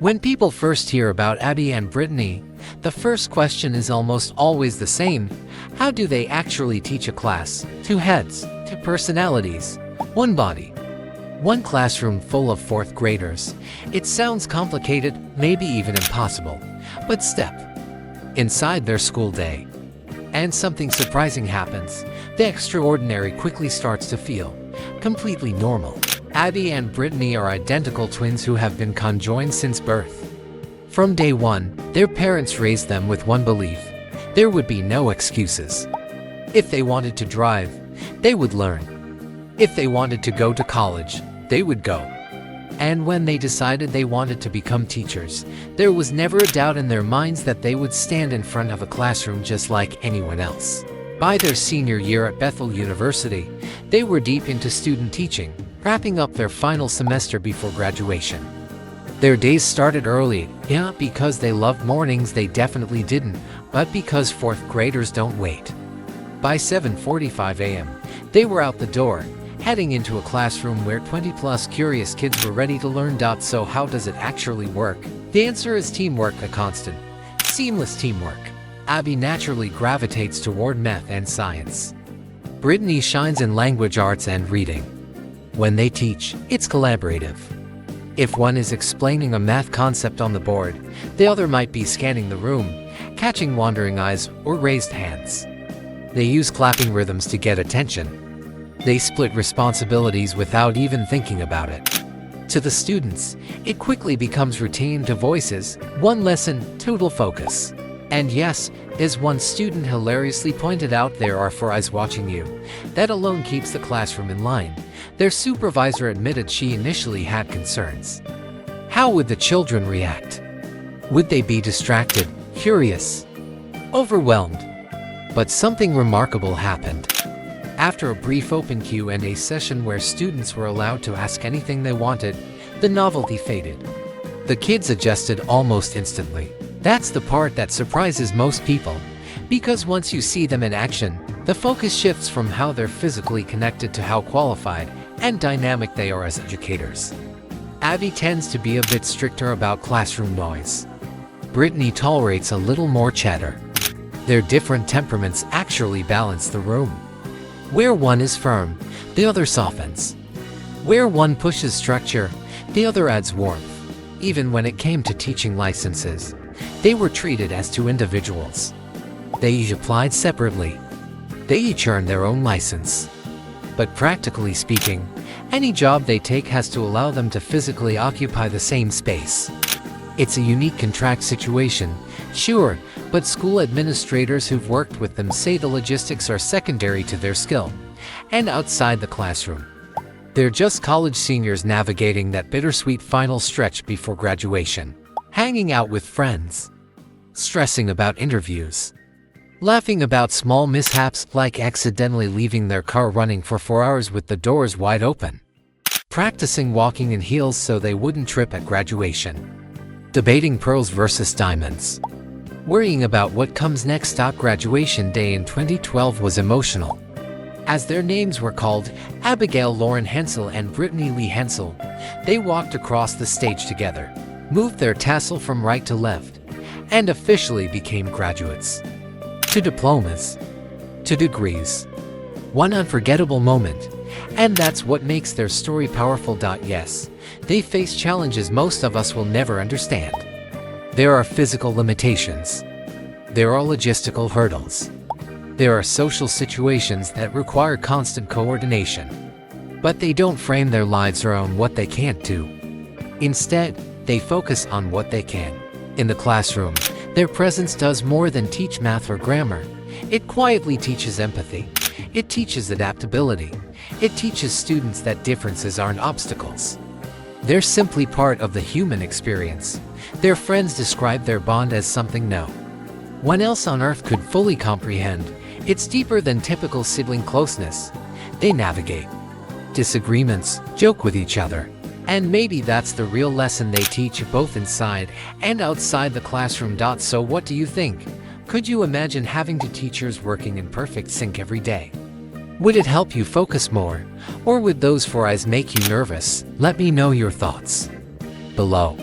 When people first hear about Abby and Brittany, the first question is almost always the same. How do they actually teach a class? Two heads, two personalities, one body, one classroom full of fourth graders. It sounds complicated, maybe even impossible. But step inside their school day, and something surprising happens. The extraordinary quickly starts to feel completely normal. Abby and Brittany are identical twins who have been conjoined since birth. From day one, their parents raised them with one belief: there would be no excuses. If they wanted to drive, they would learn. If they wanted to go to college, they would go. And when they decided they wanted to become teachers, there was never a doubt in their minds that they would stand in front of a classroom just like anyone else. By their senior year at Bethel University, they were deep into student teaching, wrapping up their final semester before graduation. Their days started early, not because they loved mornings, they definitely didn't, but because fourth graders don't wait. By 7:45 a.m., they were out the door, heading into a classroom where 20+ curious kids were ready to learn. So how does it actually work? The answer is teamwork, a constant, seamless teamwork. Abby naturally gravitates toward math and science. Brittany shines in language arts and reading. When they teach, it's collaborative. If one is explaining a math concept on the board, the other might be scanning the room, catching wandering eyes or raised hands. They use clapping rhythms to get attention. They split responsibilities without even thinking about it. To the students, it quickly becomes routine. To voices, one lesson, total focus. And yes, as one student hilariously pointed out, there are 4 eyes watching you. That alone keeps the classroom in line. Their supervisor admitted she initially had concerns. How would the children react? Would they be distracted, curious, overwhelmed? But something remarkable happened. After a brief open Q&A session where students were allowed to ask anything they wanted, the novelty faded. The kids adjusted almost instantly. That's the part that surprises most people, because once you see them in action, the focus shifts from how they're physically connected to how qualified and dynamic they are as educators. Abby tends to be a bit stricter about classroom noise. Brittany tolerates a little more chatter. Their different temperaments actually balance the room. Where one is firm, the other softens. Where one pushes structure, the other adds warmth. Even when it came to teaching licenses, they were treated as two individuals. They each applied separately. They each earned their own license. But practically speaking, any job they take has to allow them to physically occupy the same space. It's a unique contract situation, sure, but school administrators who've worked with them say the logistics are secondary to their skill. And outside the classroom, they're just college seniors navigating that bittersweet final stretch before graduation. Hanging out with friends, stressing about interviews, laughing about small mishaps like accidentally leaving their car running for 4 hours with the doors wide open, practicing walking in heels so they wouldn't trip at graduation, debating pearls versus diamonds, worrying about what comes next. Graduation day in 2012 was emotional. As their names were called, Abigail Lauren Hensel and Brittany Lee Hensel, they walked across the stage together, moved their tassel from right to left, and officially became graduates. To diplomas, to degrees. One unforgettable moment, and that's what makes their story powerful. Yes, they face challenges most of us will never understand. There are physical limitations. There are logistical hurdles. There are social situations that require constant coordination. But they don't frame their lives around what they can't do. Instead, they focus on what they can. In the classroom, their presence does more than teach math or grammar. It quietly teaches empathy. It teaches adaptability. It teaches students that differences aren't obstacles. They're simply part of the human experience. Their friends describe their bond as something no one else on earth could fully comprehend. It's deeper than typical sibling closeness. They navigate disagreements, joke with each other. And maybe that's the real lesson they teach, both inside and outside the classroom. So what do you think? Could you imagine having two teachers working in perfect sync every day? Would it help you focus more? Or would those 4 eyes make you nervous? Let me know your thoughts below.